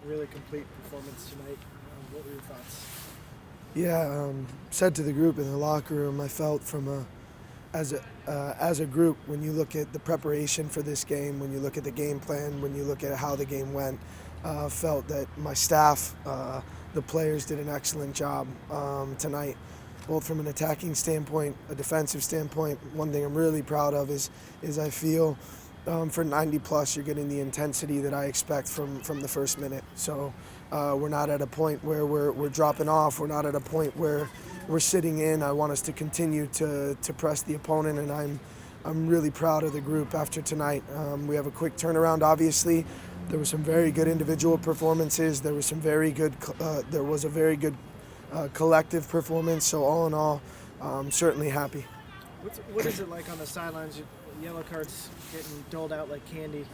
really complete performance tonight. What were your thoughts? Yeah, said to the group in the locker room, I felt as a group, when you look at the preparation for this game, when you look at the game plan, when you look at how the game went, felt that my staff, the players did an excellent job tonight, both from an attacking standpoint, a defensive standpoint. One thing I'm really proud of is I feel for 90 plus, you're getting the intensity that I expect from the first minute. So we're not at a point where we're dropping off. We're not at a point where we're sitting in. I want us to continue to press the opponent, and I'm really proud of the group after tonight. We have a quick turnaround, obviously. There were some very good individual performances. There was a very good collective performance. So all in all, certainly happy. What is it like on the sidelines? Yellow cards getting doled out like candy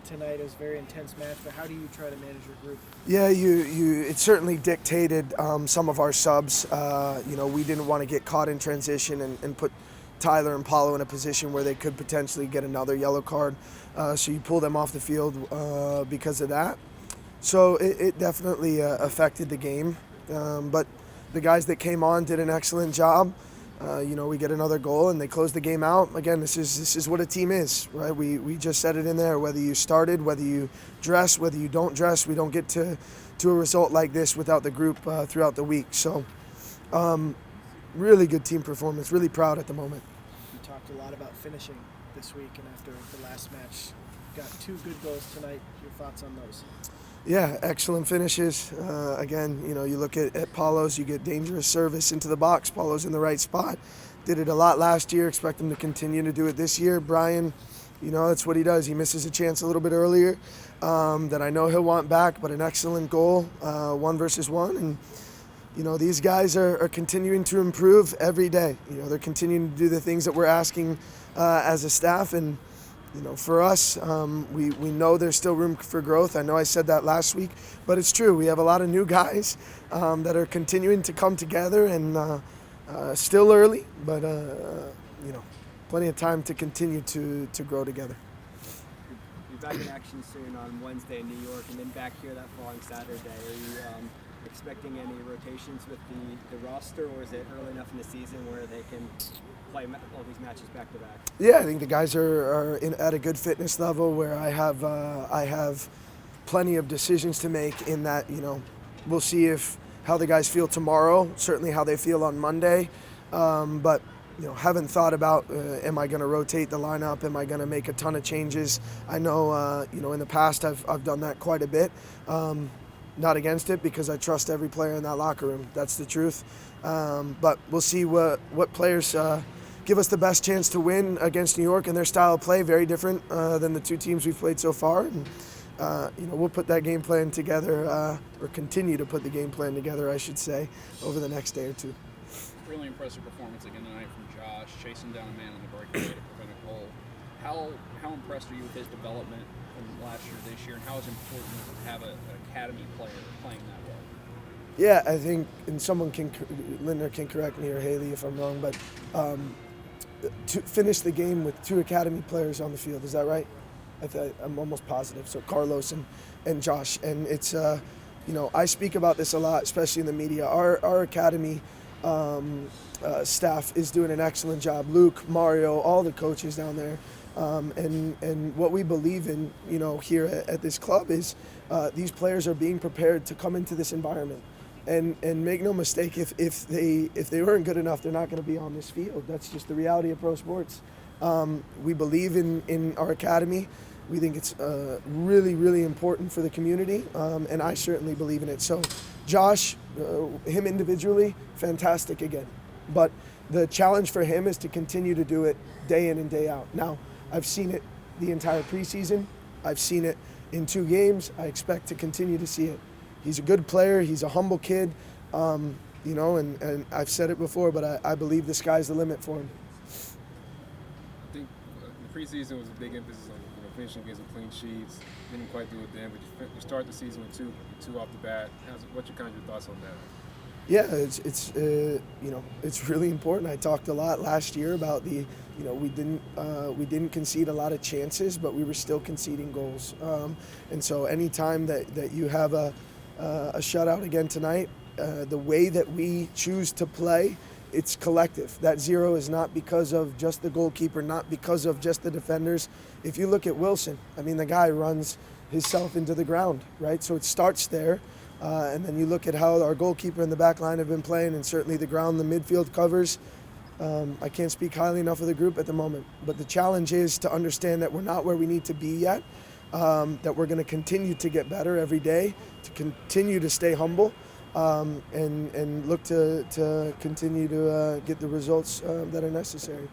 tonight. It was a very intense match, but how do you try to manage your group? Yeah, it certainly dictated some of our subs. We didn't want to get caught in transition and put Tyler and Paulo in a position where they could potentially get another yellow card. So you pull them off the field because of that. So it definitely affected the game. But the guys that came on did an excellent job. We get another goal and they close the game out. Again, this is what a team is, right? We just said it in there. Whether you started, whether you dress, whether you don't dress, we don't get to a result like this without the group throughout the week. So, really good team performance. Really proud at the moment. You talked a lot about finishing this week, and after the last match, got 2 good goals tonight. Your thoughts on those? Yeah, excellent finishes. Again, you look at Paulo's, you get dangerous service into the box. Paulo's in the right spot. Did it a lot last year. Expect him to continue to do it this year. Brian, that's what he does. He misses a chance a little bit earlier that I know he'll want back, but an excellent goal, 1 versus 1. And, these guys are continuing to improve every day. They're continuing to do the things that we're asking as a staff. And, for us, we know there's still room for growth. I know I said that last week, but it's true. We have a lot of new guys that are continuing to come together, and still early, but plenty of time to continue to grow together. You're back in action soon on Wednesday in New York, and then back here that following Saturday. Are you expecting any rotations with the roster, or is it early enough in the season where they can play all these matches back to back? Yeah, I think the guys are at a good fitness level where I have plenty of decisions to make. In that, we'll see how the guys feel tomorrow. Certainly how they feel on Monday, but haven't thought about am I going to rotate the lineup? Am I going to make a ton of changes? I know in the past I've done that quite a bit. Not against it because I trust every player in that locker room. That's the truth. But we'll see what players give us the best chance to win against New York, and their style of play very different than the 2 teams we've played so far. And we'll put that game plan together, or continue to put the game plan together, I should say, over the next day or 2. Really impressive performance again tonight from Josh, chasing down a man on the breakaway to prevent a goal. How impressed are you with his development from last year, this year, and how is it important to have an academy player playing that well? Yeah, I think, and Linder can correct me, or Haley if I'm wrong, but to finish the game with 2 academy players on the field, is that right? I'm almost positive. So Carlos and Josh, and it's I speak about this a lot, especially in the media. Our academy staff is doing an excellent job. Luke, Mario, all the coaches down there. And what we believe in, here at this club is these players are being prepared to come into this environment. And make no mistake, if they weren't good enough, they're not going to be on this field. That's just the reality of pro sports. We believe in our academy. We think it's really, really important for the community, and I certainly believe in it. So Josh, him individually, fantastic again. But the challenge for him is to continue to do it day in and day out. Now, I've seen it the entire preseason. I've seen it in 2 games. I expect to continue to see it. He's a good player. He's a humble kid, and I've said it before, but I believe the sky's the limit for him. I think the preseason was a big emphasis on finishing games with clean sheets. Didn't quite do it then, but you start the season with two off the bat. What's your thoughts on that? Yeah, it's it's really important. I talked a lot last year about we didn't concede a lot of chances, but we were still conceding goals. And so anytime that you have a shutout again tonight, the way that we choose to play, it's collective. That 0 is not because of just the goalkeeper, not because of just the defenders. If you look at Wilson, I mean, the guy runs himself into the ground, right? So it starts there. And then you look at how our goalkeeper and the back line have been playing, and certainly the ground, the midfield covers. I can't speak highly enough of the group at the moment. But the challenge is to understand that we're not where we need to be yet, that we're going to continue to get better every day, to continue to stay humble, and look to continue to get the results that are necessary.